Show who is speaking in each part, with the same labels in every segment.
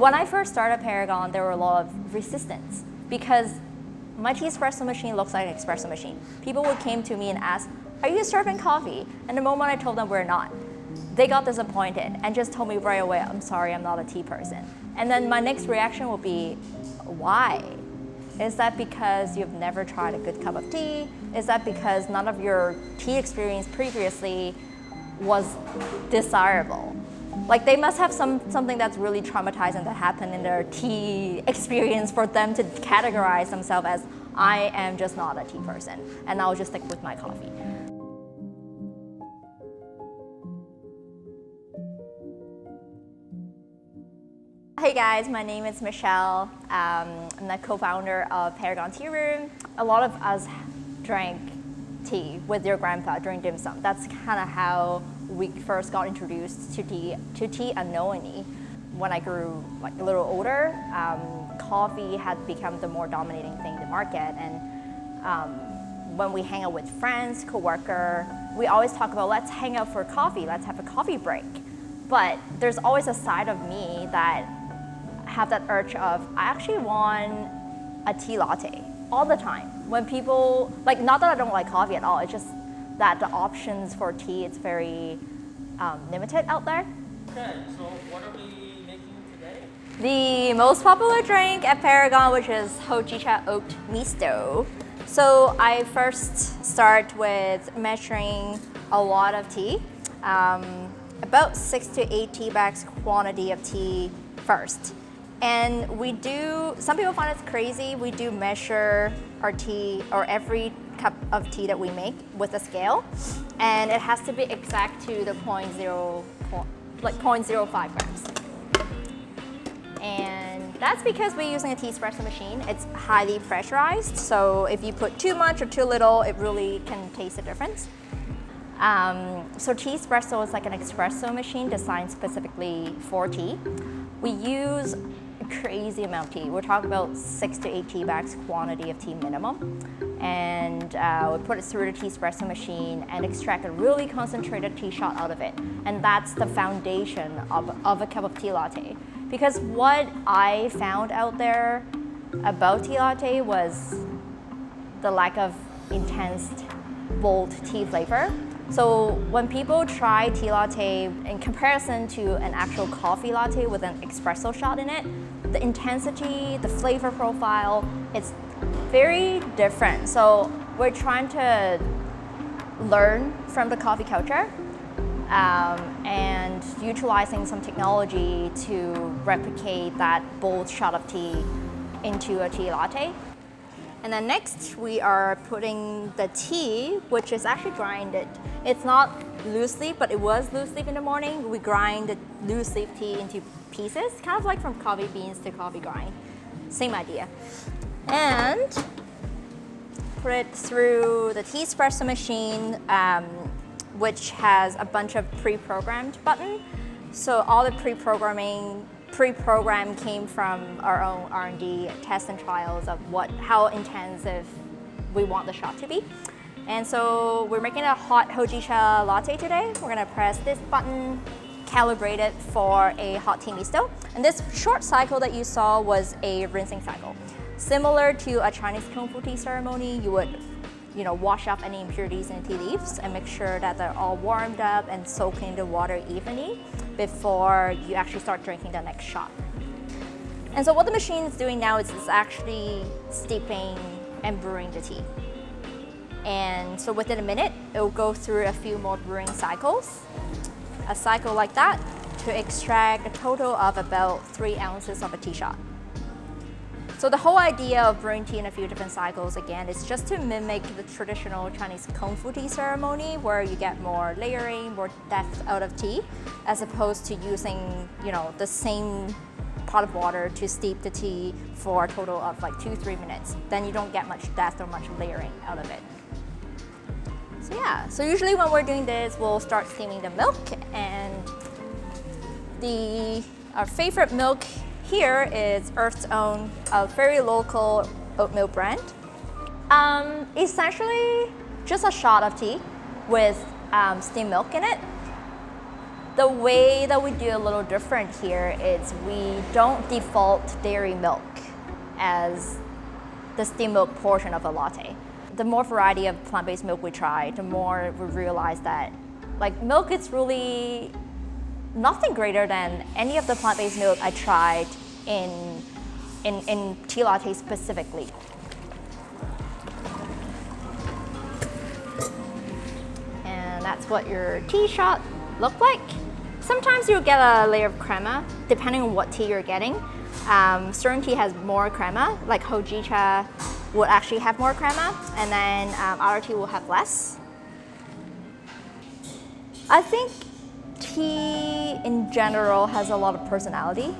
Speaker 1: When I first started Paragon, there were a lot of resistance because my tea espresso machine looks like an espresso machine. People would came to me and ask, are you serving coffee? And the moment I told them we're not, they got disappointed and just told me right away, I'm sorry, I'm not a tea person. And then my next reaction will be, why? Is that because you've never tried a good cup of tea? Is that because none of your tea experience previously was desirable? Like they must have something that's really traumatizing that happened in their tea experience for them to categorize themselves as, I am just not a tea person, and I'll just stick with my coffee. Hey guys, my name is Michelle. I'm the co-founder of Paragon Tea Room. A lot of us drank tea with your grandpa during dim sum. That's kind of how we first got introduced to tea unknowingly. When I grew like a little older, coffee had become the more dominating thing in the market. And when we hang out with friends, coworker, we always talk about let's hang out for coffee, let's have a coffee break. But there's always a side of me that have that urge of, I actually want a tea latte all the time. When people, like not that I don't like coffee at all, it's just that the options for tea, it's very limited out there.
Speaker 2: Okay, so what are we making today?
Speaker 1: The most popular drink at Paragon, which is Hojicha Oat Misto. So I first start with measuring a lot of tea, about 6 to 8 tea bags quantity of tea first. And we do, some people find it crazy, we do measure our tea or every cup of tea that we make with a scale. And it has to be exact to the 0.05 grams. And that's because we're using a tea espresso machine. It's highly pressurized, so if you put too much or too little, it really can taste the difference. So tea espresso is like an espresso machine designed specifically for tea. We use a crazy amount of tea. We're talking about 6 to 8 tea bags quantity of tea minimum. And we put it through the tea espresso machine and extract a really concentrated tea shot out of it. And that's the foundation of a cup of tea latte. Because what I found out there about tea latte was the lack of intense, bold tea flavor. So when people try tea latte in comparison to an actual coffee latte with an espresso shot in it, the intensity, the flavor profile, it's very different. So we're trying to learn from the coffee culture and utilizing some technology to replicate that bold shot of tea into a tea latte. And then next, we are putting the tea, which is actually grinded. It's not loose leaf, but it was loose leaf in the morning. We grind the loose leaf tea into pieces, kind of like from coffee beans to coffee grind. Same idea. And put it through the tea espresso machine, which has a bunch of pre-programmed buttons. So all the pre-programmed came from our own R&D tests and trials of how intensive we want the shot to be. And so we're making a hot Hojicha latte today. We're gonna press this button, calibrate it for a hot tea misto. And this short cycle that you saw was a rinsing cycle. Similar to a Chinese Kung Fu tea ceremony, you would wash off any impurities in the tea leaves and make sure that they're all warmed up and soaked in the water evenly before you actually start drinking the next shot. And so what the machine is doing now is it's actually steeping and brewing the tea. And so within a minute, it will go through a few more brewing cycles. A cycle like that to extract a total of about 3 ounces of a tea shot. So the whole idea of brewing tea in a few different cycles, again, is just to mimic the traditional Chinese Kung Fu tea ceremony where you get more layering, more depth out of tea, as opposed to using, the same pot of water to steep the tea for a total of like 2-3 minutes. Then you don't get much depth or much layering out of it. So yeah, so usually when we're doing this, we'll start steaming the milk, and our favorite milk here is Earth's Own, a very local oat milk brand. Essentially, just a shot of tea with steamed milk in it. The way that we do a little different here is we don't default dairy milk as the skim milk portion of a latte. The more variety of plant-based milk we try, the more we realize that like milk is really nothing greater than any of the plant-based milk I tried in tea latte specifically. And that's what your tea shot look like. Sometimes you'll get a layer of crema, depending on what tea you're getting. Certain tea has more crema, like Hojicha would actually have more crema, and then other tea will have less. I think tea in general has a lot of personality,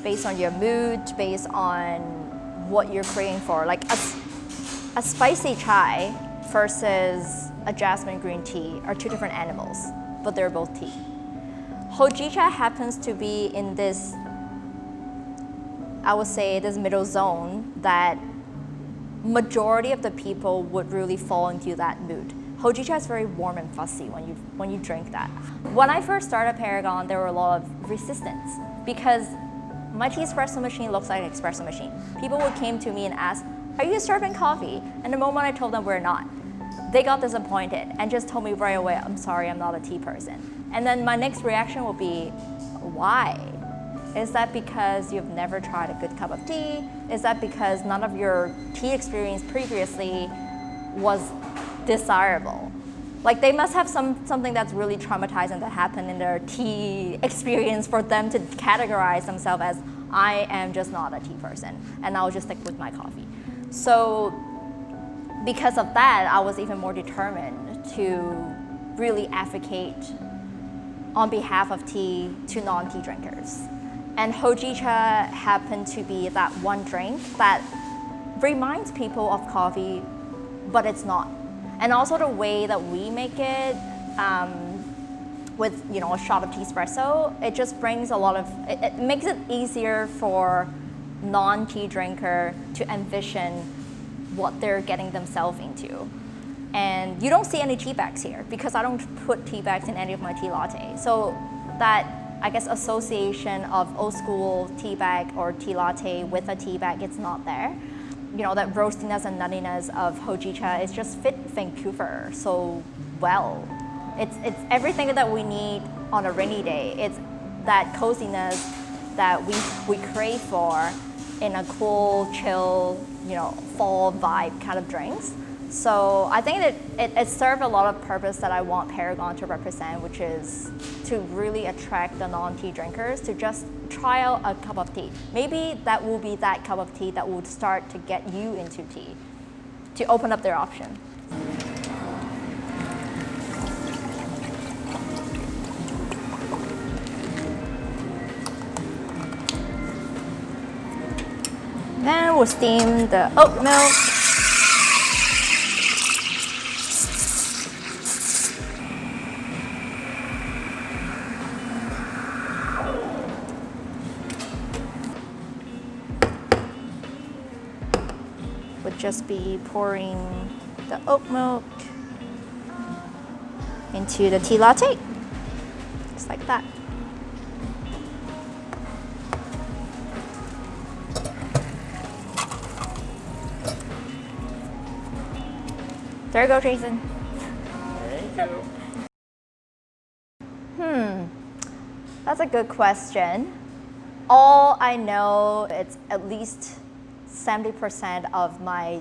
Speaker 1: based on your mood, based on what you're craving for. Like a spicy chai versus a jasmine green tea are two different animals, but they're both tea. Hojicha happens to be in this, I would say, this middle zone that majority of the people would really fall into that mood. Hojicha is very warm and fuzzy when you drink that. When I first started Paragon, there were a lot of resistance because my tea espresso machine looks like an espresso machine. People would came to me and ask, "Are you serving coffee?" And the moment I told them we're not, they got disappointed and just told me right away, "I'm sorry, I'm not a tea person." And then my next reaction will be, why? Is that because you've never tried a good cup of tea? Is that because none of your tea experience previously was desirable? Like they must have something that's really traumatizing that happened in their tea experience for them to categorize themselves as, I am just not a tea person and I'll just stick with my coffee. So because of that, I was even more determined to really advocate on behalf of tea to non-tea drinkers. And Hojicha happened to be that one drink that reminds people of coffee, but it's not. And also the way that we make it with a shot of tea espresso, it just brings a lot of, it makes it easier for non-tea drinker to envision what they're getting themselves into. And you don't see any tea bags here because I don't put tea bags in any of my tea latte. So that, I guess, association of old school tea bag or tea latte with a tea bag, it's not there. That roastiness and nuttiness of Hojicha is just fit Vancouver so well. It's everything that we need on a rainy day. It's that coziness that we crave for in a cool, chill, fall vibe kind of drinks. So I think that it served a lot of purpose that I want Paragon to represent, which is to really attract the non-tea drinkers to just try out a cup of tea. Maybe that will be that cup of tea that would start to get you into tea, to open up their option. Then we'll steam the oat milk. Would just be pouring the oat milk into the tea latte, just like that. There you go, Jason.
Speaker 2: Thank you.
Speaker 1: That's a good question. All I know, it's at least 70% of my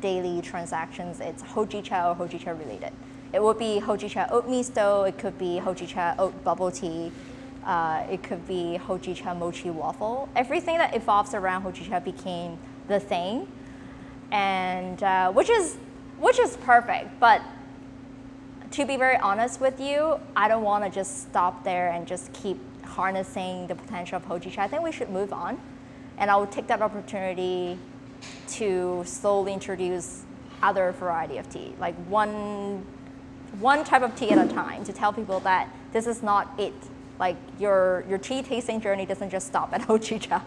Speaker 1: daily transactions, it's Hojicha or Hojicha related. It would be Hojicha Oat Misto, it could be Hojicha Oat Bubble Tea, it could be Hojicha Mochi Waffle. Everything that evolves around Hojicha became the thing, and which is perfect. But to be very honest with you, I don't want to just stop there and just keep harnessing the potential of Hojicha. I think we should move on. And I will take that opportunity to slowly introduce other variety of tea, like one type of tea at a time, to tell people that this is not it. Like your tea tasting journey doesn't just stop at Hojicha.